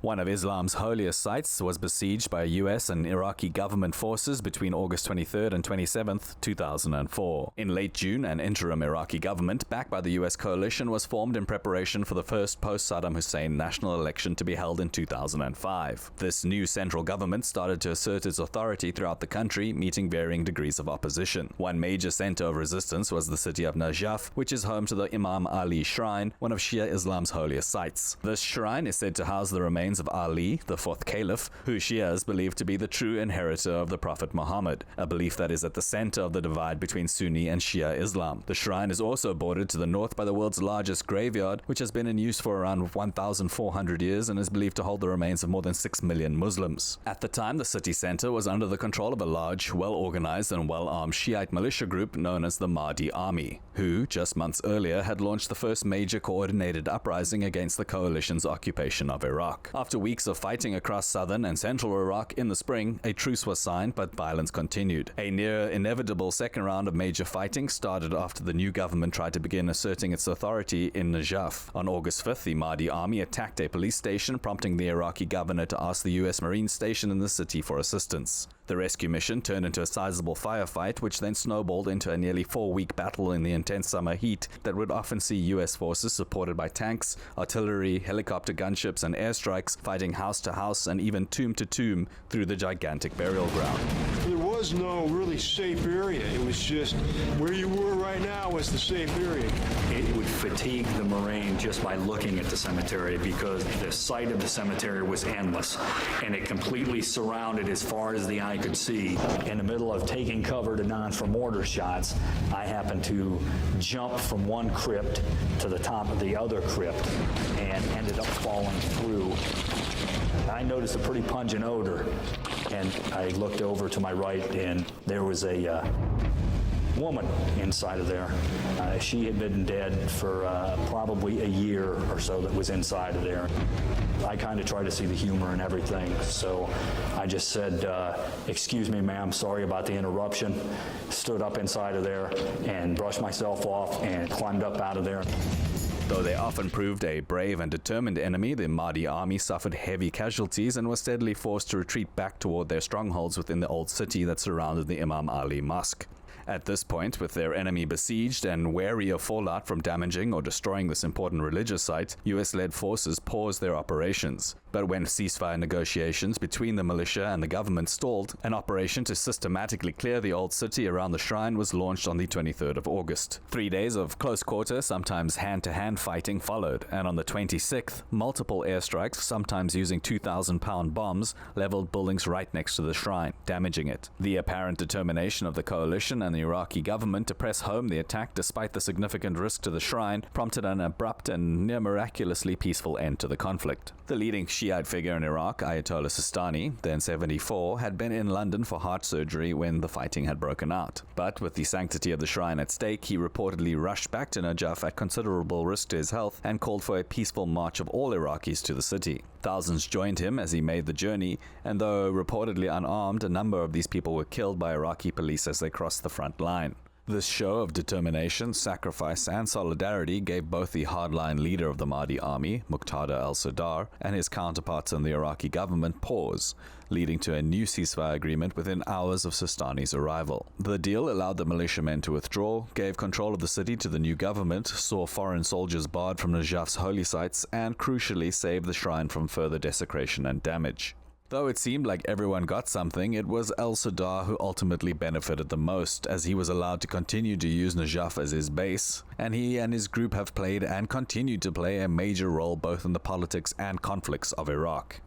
One of Islam's holiest sites was besieged by US and Iraqi government forces between August 23rd and 27th, 2004. In late June, an interim Iraqi government backed by the US coalition was formed in preparation for the first post-Saddam Hussein national election to be held in 2005. This new central government started to assert its authority throughout the country, meeting varying degrees of opposition. One major center of resistance was the city of Najaf, which is home to the Imam Ali Shrine, one of Shia Islam's holiest sites. This shrine is said to house the remains of Ali, the fourth caliph, who Shias believe to be the true inheritor of the Prophet Muhammad, a belief that is at the center of the divide between Sunni and Shia Islam. The shrine is also bordered to the north by the world's largest graveyard, which has been in use for around 1,400 years and is believed to hold the remains of more than 6 million Muslims. At the time, the city center was under the control of a large, well-organized and well-armed Shiite militia group known as the Mahdi Army, who, just months earlier, had launched the first major coordinated uprising against the coalition's occupation of Iraq. After weeks of fighting across southern and central Iraq in the spring, a truce was signed, but violence continued. A near-inevitable second round of major fighting started after the new government tried to begin asserting its authority in Najaf. On August 5th, the Mahdi Army attacked a police station, prompting the Iraqi governor to ask the US Marine station in the city for assistance. The rescue mission turned into a sizable firefight, which then snowballed into a nearly 4-week battle in the intense summer heat that would often see US forces supported by tanks, artillery, helicopter gunships, and airstrikes fighting house to house and even tomb to tomb through the gigantic burial ground. There was no really safe area. It was just where you were right now was the safe area. It would fatigue the Marine just by looking at the cemetery because the site of the cemetery was endless and it completely surrounded as far as the eye could see. In the middle of taking cover to dodge for mortar shots, I happened to jump from one crypt to the top of the other crypt and ended up falling through. I noticed a pretty pungent odor, and I looked over to my right, and there was a woman inside of there. She had been dead for probably a year or so that was inside of there. I kind of try to see the humor in everything, so I just said, excuse me, ma'am, sorry about the interruption. Stood up inside of there and brushed myself off and climbed up out of there. Though they often proved a brave and determined enemy, the Mahdi Army suffered heavy casualties and was steadily forced to retreat back toward their strongholds within the old city that surrounded the Imam Ali Mosque. At this point, with their enemy besieged and wary of fallout from damaging or destroying this important religious site, US-led forces paused their operations. But when ceasefire negotiations between the militia and the government stalled, an operation to systematically clear the old city around the shrine was launched on the 23rd of August. 3 days of close quarter, sometimes hand-to-hand fighting followed, and on the 26th, multiple airstrikes, sometimes using 2,000-pound bombs, leveled buildings right next to the shrine, damaging it. The apparent determination of the coalition and the Iraqi government to press home the attack despite the significant risk to the shrine prompted an abrupt and near-miraculously peaceful end to the conflict. The leading Shiite figure in Iraq, Ayatollah Sistani, then 74, had been in London for heart surgery when the fighting had broken out. But with the sanctity of the shrine at stake, he reportedly rushed back to Najaf at considerable risk to his health and called for a peaceful march of all Iraqis to the city. Thousands joined him as he made the journey, and though reportedly unarmed, a number of these people were killed by Iraqi police as they crossed the front line. This show of determination, sacrifice, and solidarity gave both the hardline leader of the Mahdi Army, Muqtada Al-Sadr, and his counterparts in the Iraqi government pause, leading to a new ceasefire agreement within hours of Sistani's arrival. The deal allowed the militiamen to withdraw, gave control of the city to the new government, saw foreign soldiers barred from Najaf's holy sites, and crucially saved the shrine from further desecration and damage. Though it seemed like everyone got something, it was Al-Sadr who ultimately benefited the most, as he was allowed to continue to use Najaf as his base, and he and his group have played and continue to play a major role both in the politics and conflicts of Iraq.